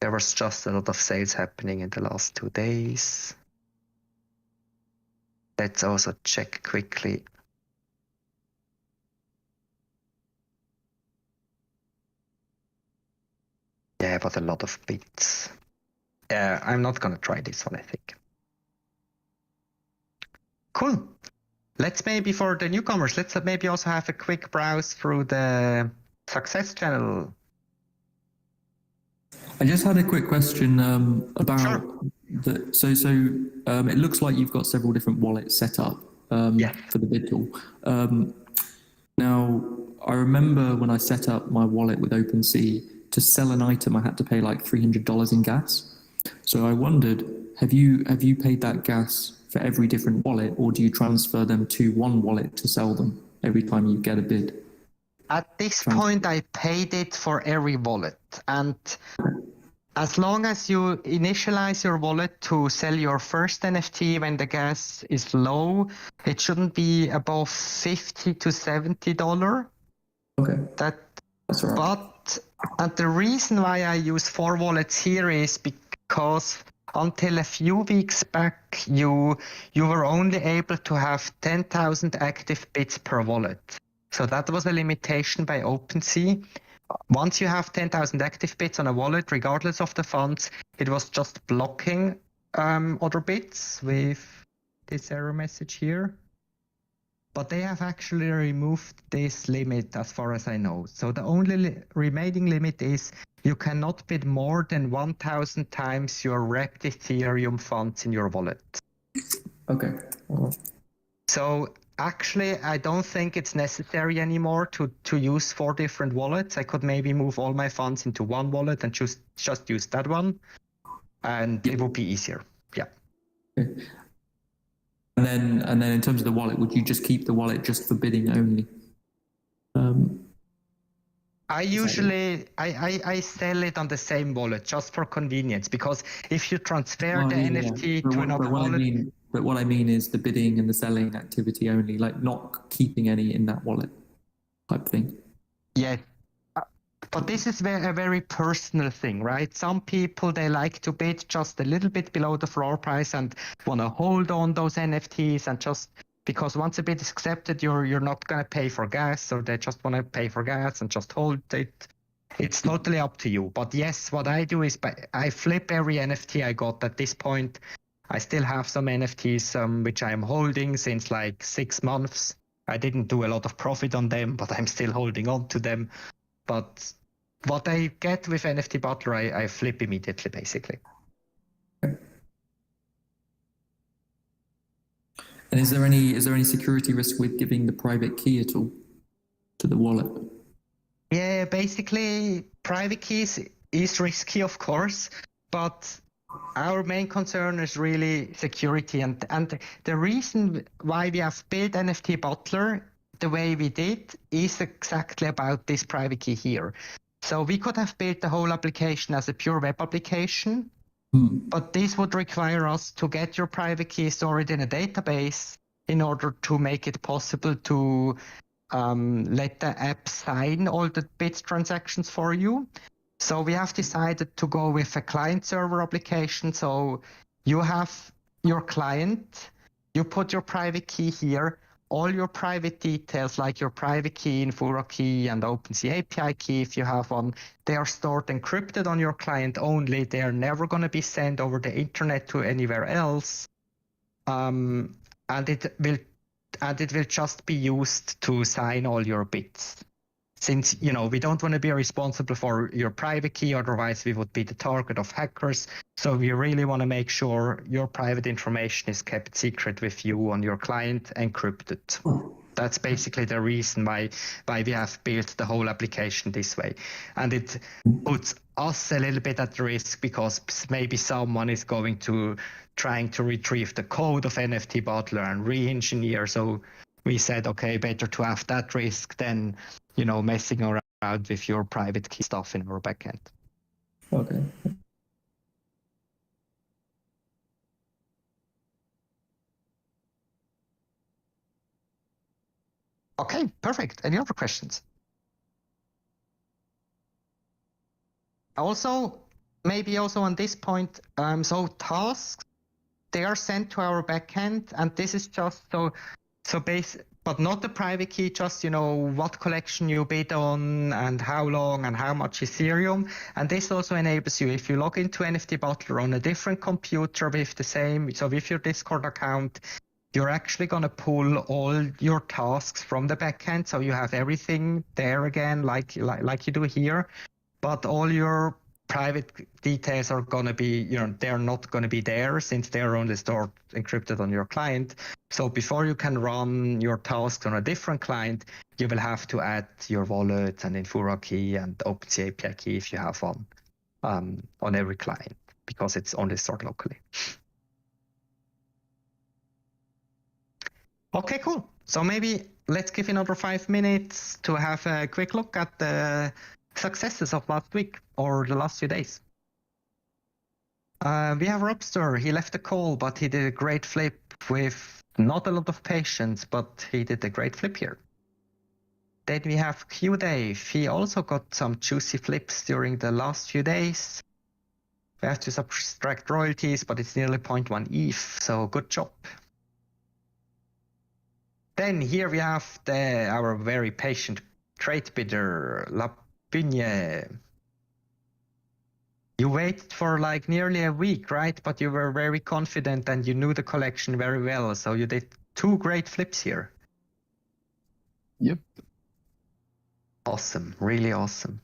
There was just a lot of sales happening in the last 2 days. Let's also check quickly. Yeah, but a lot of bids. Yeah, I'm not gonna try this one, I think. Cool. Let's maybe for the newcomers, let's maybe also have a quick browse through the success channel.
I just had a quick question about
Sure.
it looks like you've got several different wallets set up for the bid tool. Now, I remember when I set up my wallet with OpenSea, to sell an item, I had to pay like $300 in gas. So I wondered, have you paid that gas for every different wallet, or do you transfer them to one wallet to sell them every time you get a bid?
At this point, I paid it for every wallet. And as long as you initialize your wallet to sell your first NFT when the gas is low, it shouldn't be above $50 to $70.
Okay. That's all right.
But and the reason why I use 4 wallets here is because until a few weeks back, you were only able to have 10,000 active bids per wallet. So that was a limitation by OpenSea. Once you have 10,000 active bids on a wallet, regardless of the funds, it was just blocking other bids with this error message here. But they have actually removed this limit as far as I know. So the only remaining limit is you cannot bid more than 1,000 times your wrapped Ethereum funds in your wallet.
Okay.
So actually, I don't think it's necessary anymore to use 4 different wallets. I could maybe move all my funds into one wallet and just use that one. And it would be easier. Yeah.
Okay. And then in terms of the wallet, would you just keep the wallet just for bidding only?
I usually I sell it on the same wallet just for convenience, because if you transfer the NFT to another wallet.
But what I mean is the bidding and the selling activity only, like not keeping any in that wallet type thing.
Yeah. But this is a very personal thing, right? Some people, they like to bid just a little bit below the floor price and want to hold on those NFTs, and just because once a bid is accepted, you're not going to pay for gas, or they just want to pay for gas and just hold it. It's totally up to you. But yes, what I do is I flip every NFT I got at this point. I still have some NFTs which I'm holding since like 6 months. I didn't do a lot of profit on them, but I'm still holding on to them. But what I get with NFT Butler, I flip immediately, basically.
And is there any security risk with giving the private key at all to the wallet?
Yeah, basically, private keys is risky, of course, but our main concern is really security. And the reason why we have built NFT Butler the way we did is exactly about this private key here. So we could have built the whole application as a pure web application, but this would require us to get your private key stored in a database in order to make it possible to let the app sign all the bid transactions for you. So we have decided to go with a client-server application. So you have your client, you put your private key here, all your private details like your private key, Infura key, and OpenSea API key, if you have one, they are stored encrypted on your client only. They are never going to be sent over the internet to anywhere else. And it will just be used to sign all your bids. Since, we don't want to be responsible for your private key, otherwise we would be the target of hackers. So we really want to make sure your private information is kept secret with you on your client, encrypted. That's basically the reason why we have built the whole application this way. And it puts us a little bit at risk because maybe someone is trying to retrieve the code of NFT Butler and re-engineer. So we said, okay, better to have that risk than messing around with your private key stuff in our backend.
Okay.
Okay, perfect. Any other questions? Also, maybe also on this point, so tasks, they are sent to our backend, and this is just but not the private key, just what collection you bid on and how long and how much Ethereum. And this also enables you, if you log into NFT Butler on a different computer with with your Discord account, you're actually going to pull all your tasks from the backend, so you have everything there again, like you do here. But all your private details are going to be, they're not going to be there since they're only stored encrypted on your client. So before you can run your tasks on a different client, you will have to add your wallet and Infura key and OpenSea API key if you have one on every client, because it's only stored locally. Okay, cool. So maybe let's give another 5 minutes to have a quick look at the successes of last week or the last few days. We have Robster. He left a call, but he did a great flip with not a lot of patience, but he did a great flip here. Then we have Q-Dave. He also got some juicy flips during the last few days. We have to subtract royalties, but it's nearly 0.1 ETH, so good job. Then here we have our very patient trade bidder, Lapigne. You waited for like nearly a week, right? But you were very confident and you knew the collection very well. So you did 2 great flips here.
Yep.
Awesome. Really awesome.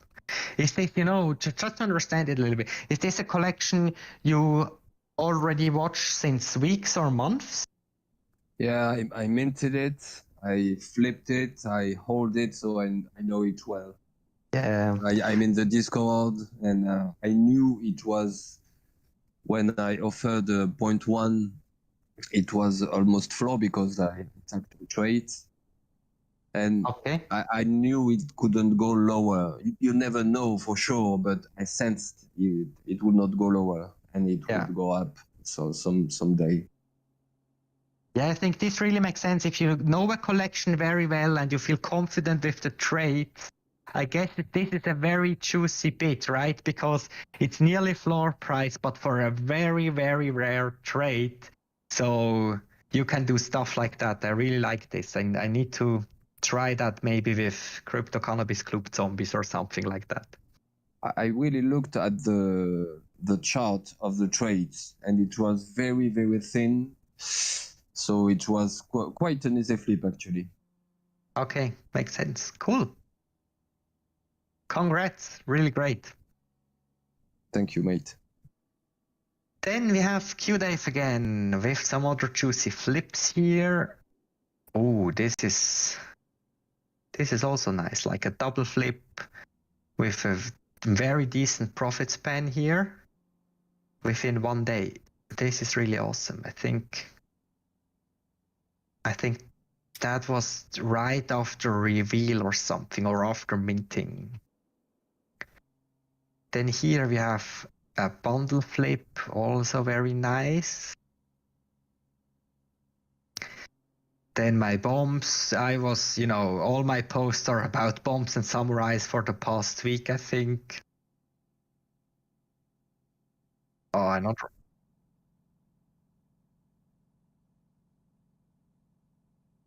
Is this, just to understand it a little bit, is this a collection you already watched since weeks or months?
Yeah, I minted it, I flipped it, I hold it, so I know it well.
Yeah.
I'm in the Discord, and I knew it was, when I offered 0.1, it was almost floor because I tapped the trade. And
Okay.
I knew it couldn't go lower. You never know for sure, but I sensed it would not go lower, and it would go up. So someday.
Yeah, I think this really makes sense. If you know a collection very well and you feel confident with the trade, I guess that this is a very juicy bit, right? Because it's nearly floor price, but for a very, very rare trade. So you can do stuff like that. I really like this, and I need to try that maybe with Crypto Cannabis Club Zombies or something like that.
I really looked at the chart of the trades, and it was very, very thin. So it was quite an easy flip, actually.
Okay, makes sense. Cool. Congrats, really great.
Thank you, mate.
Then we have Q-Dave again with some other juicy flips here. Oh, this is also nice, like a double flip with a very decent profit span here within 1 day. This is really awesome. I think that was right after reveal or something, or after minting. Then here we have a bundle flip, also very nice. Then my bombs, I was, all my posts are about bombs and samurais for the past week, I think. Oh, another.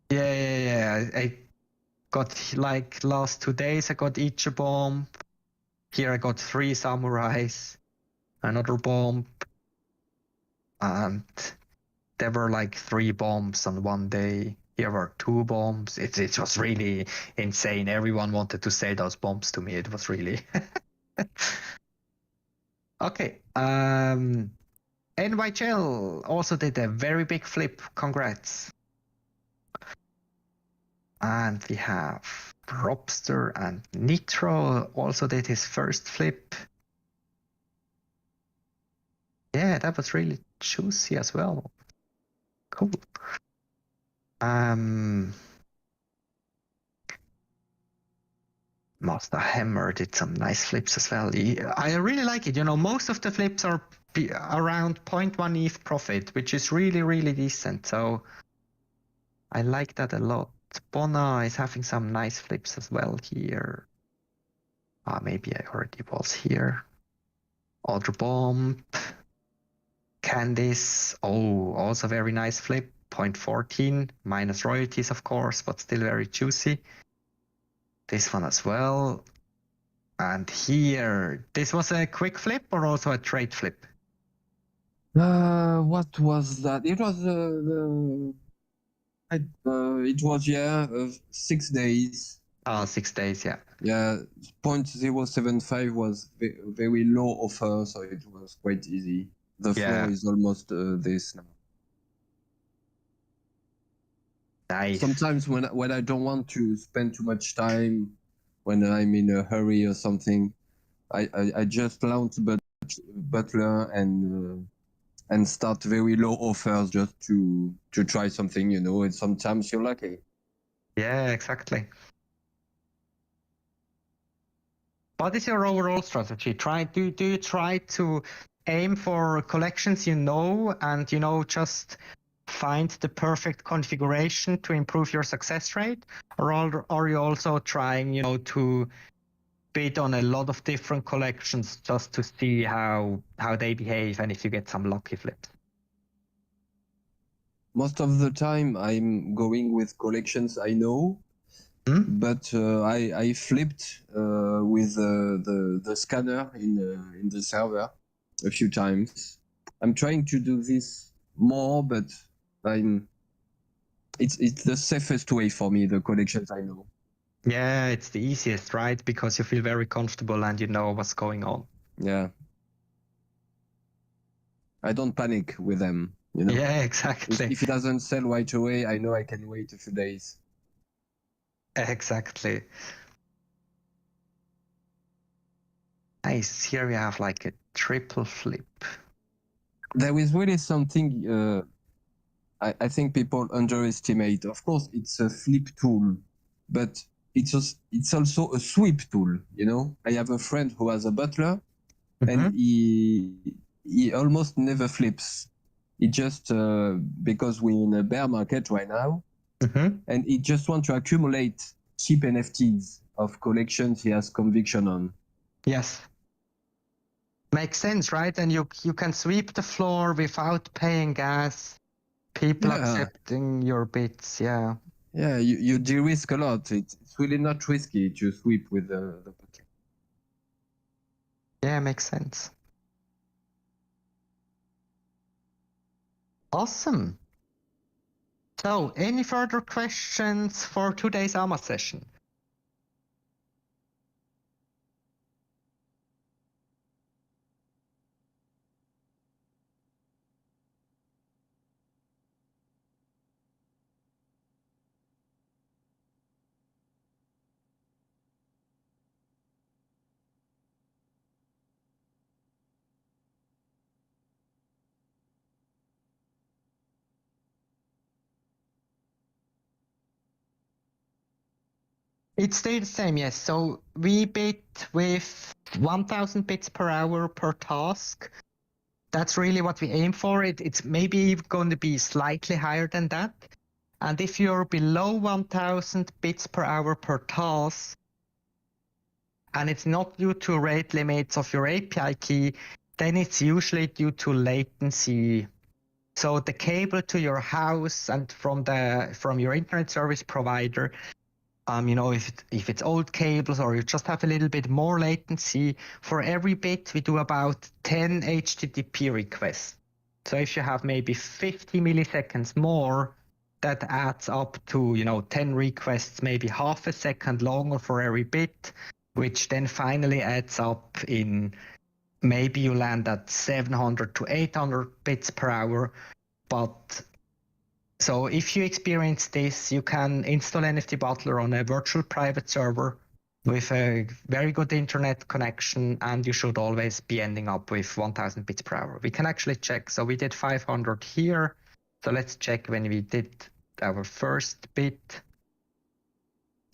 Yeah. I got, like, last 2 days, I got each a bomb. Here I got 3 samurais, another bomb. And there were like 3 bombs on 1 day. Here were 2 bombs. It was really insane. Everyone wanted to say those bombs to me. It was really... Okay. NYGel also did a very big flip. Congrats. And we have Robster and Nitro also did his first flip. Yeah, that was really juicy as well. Cool. Master Hammer did some nice flips as well. I really like it. Most of the flips are around 0.1 ETH profit, which is really, really decent. So I like that a lot. Bona is having some nice flips as well here. Maybe I already was here. Other Bomb. Candice. Oh, also very nice flip. 0.14 minus royalties, of course, but still very juicy. This one as well. And here, this was a quick flip or also a trade flip?
What was that? It was it was 6 days.
6 days, yeah.
Yeah, 0.075 was very low offer, so it was quite easy. The floor is almost this now.
Nice.
Sometimes when I don't want to spend too much time, when I'm in a hurry or something, I just launch Butler and start very low offers just to try something, and sometimes you're lucky.
Yeah, exactly. What is your overall strategy? Do you try to aim for collections and just find the perfect configuration to improve your success rate? Or are you also trying, to bid on a lot of different collections just to see how they behave and if you get some lucky flips?
Most of the time I'm going with collections I know, but I flipped with the scanner in the server a few times. I'm trying to do this more, but it's the safest way for me, the collections I know.
Yeah, it's the easiest, right? Because you feel very comfortable and you know what's going on.
Yeah. I don't panic with them,
Yeah, exactly.
If it doesn't sell right away, I know I can wait a few days.
Exactly. Nice. Here we have like a triple flip.
There is really something I think people underestimate. Of course, it's a flip tool, but it's also a sweep tool. I have a friend who has a butler, and he almost never flips. He just because we're in a bear market right now, and he just wants to accumulate cheap NFTs. of collections he has conviction on.
Yes. Makes sense, right? And you can sweep the floor without paying gas. People accepting your bits, yeah.
Yeah, you de-risk a lot. It's really not risky to sweep with the bucket.
Yeah, makes sense. Awesome. So, any further questions for today's AMA session? It stayed the same, yes. So we bid with 1,000 bits per hour per task. That's really what we aim for. It's maybe going to be slightly higher than that. And if you're below 1,000 bits per hour per task, and it's not due to rate limits of your API key, then it's usually due to latency. So the cable to your house and from your internet service provider, if it's old cables or you just have a little bit more latency, for every bit we do about 10 HTTP requests. So if you have maybe 50 milliseconds more, that adds up to 10 requests, maybe half a second longer for every bit, which then finally adds up in maybe you land at 700 to 800 bits per hour. But so if you experience this, you can install NFT Butler on a virtual private server with a very good internet connection, and you should always be ending up with 1,000 bits per hour. We can actually check. So we did 500 here. So let's check when we did our first bit.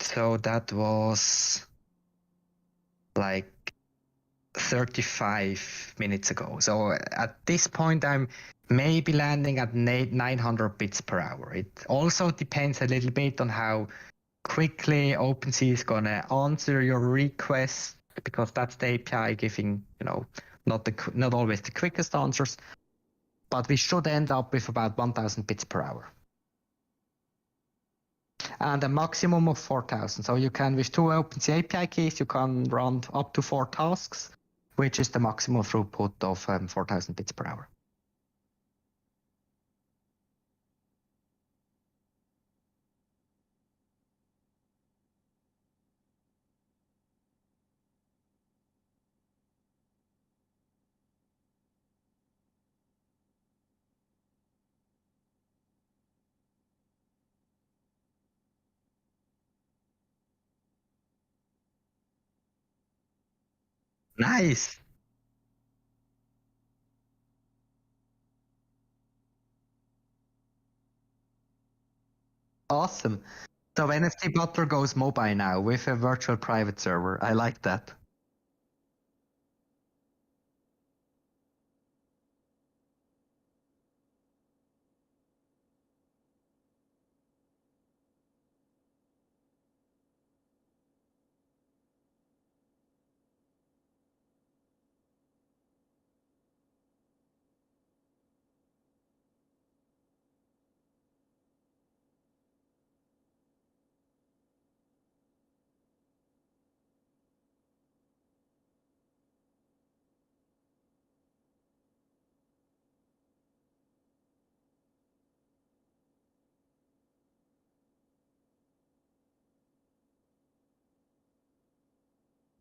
So that was like 35 minutes ago. So at this point, I'm maybe landing at 900 bits per hour. It also depends a little bit on how quickly OpenSea is going to answer your request, because that's the API giving, not always the quickest answers. But we should end up with about 1,000 bits per hour. And a maximum of 4,000. So you can, with 2 OpenSea API keys, you can run up to 4 tasks, which is the maximum throughput of 4,000 bits per hour. Nice. Awesome. So NFT Butler goes mobile now with a virtual private server. I like that.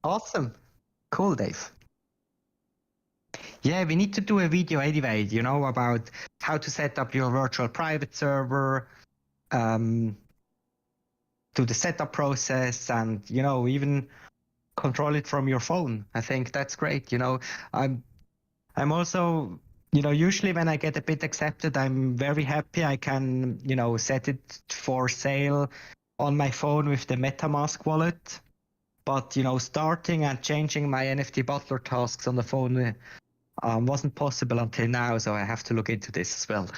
Awesome. Cool, Dave. Yeah, we need to do a video anyway, about how to set up your virtual private server, do the setup process, and, even control it from your phone. I think that's great. I'm also, usually when I get a bit accepted, I'm very happy. I can, set it for sale on my phone with the MetaMask wallet. But, starting and changing my NFT Butler tasks on the phone wasn't possible until now, so I have to look into this as well.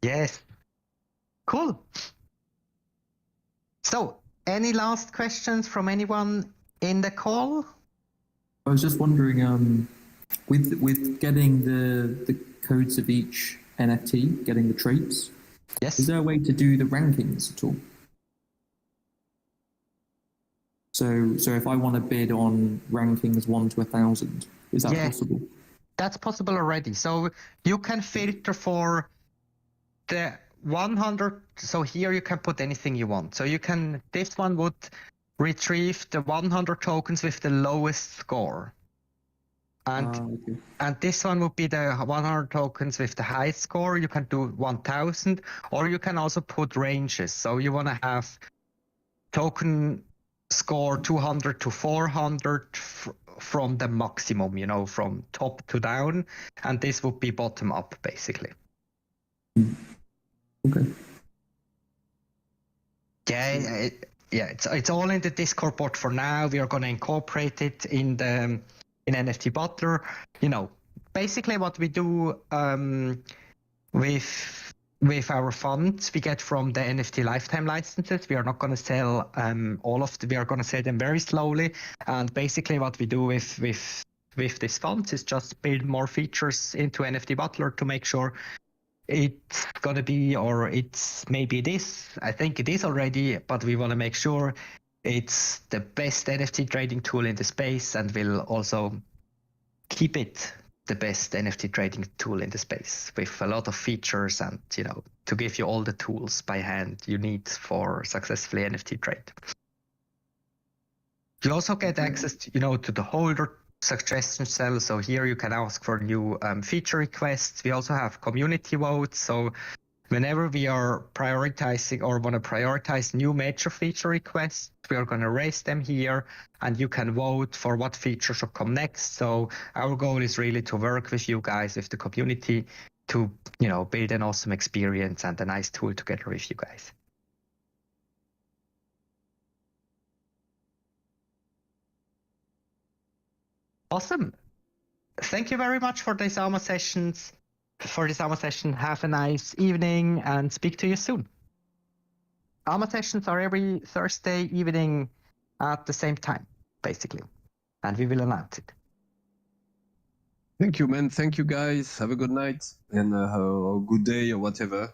Yes. Cool. So, any last questions from anyone in the call?
I was just wondering, with getting the codes of each NFT, getting the traits,
Yes.
is there a way to do the rankings at all? So if I want to bid on rankings 1 to 1,000, is that possible?
That's possible already. So you can filter for the 100. So here you can put anything you want. So you can, this one would retrieve the 100 tokens with the lowest score. And and this one would be the 100 tokens with the highest score. You can do 1,000, or you can also put ranges. So you want to have token score 200 to 400 from the maximum, from top to down, and this would be bottom up, basically.
Okay.
Yeah, it's all in the Discord bot for now. We are going to incorporate it in NFT Butler. Basically what we do with our funds we get from the NFT lifetime licenses. We are not going to sell all of them. We are going to sell them very slowly. And basically what we do with these funds is just build more features into NFT Butler to make sure it's going to be, or it's maybe it is. I think it is already, but we want to make sure it's the best NFT trading tool in the space, and we'll also keep it the best NFT trading tool in the space with a lot of features and, to give you all the tools by hand you need for successfully NFT trade. You also get access to, to the holder suggestion cell. So here you can ask for new feature requests. We also have community votes. So whenever we are prioritizing or want to prioritize new major feature requests, we are going to raise them here, and you can vote for what feature should come next. So our goal is really to work with you guys, with the community, to build an awesome experience and a nice tool together with you guys. Awesome. Thank you very much for this AMA session. Have a nice evening and speak to you soon. AMA sessions are every Thursday evening at the same time, basically, and we will announce it.
Thank you, man. Thank you, guys. Have a good night and a good day or whatever.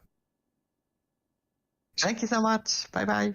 Thank you so much. Bye-bye.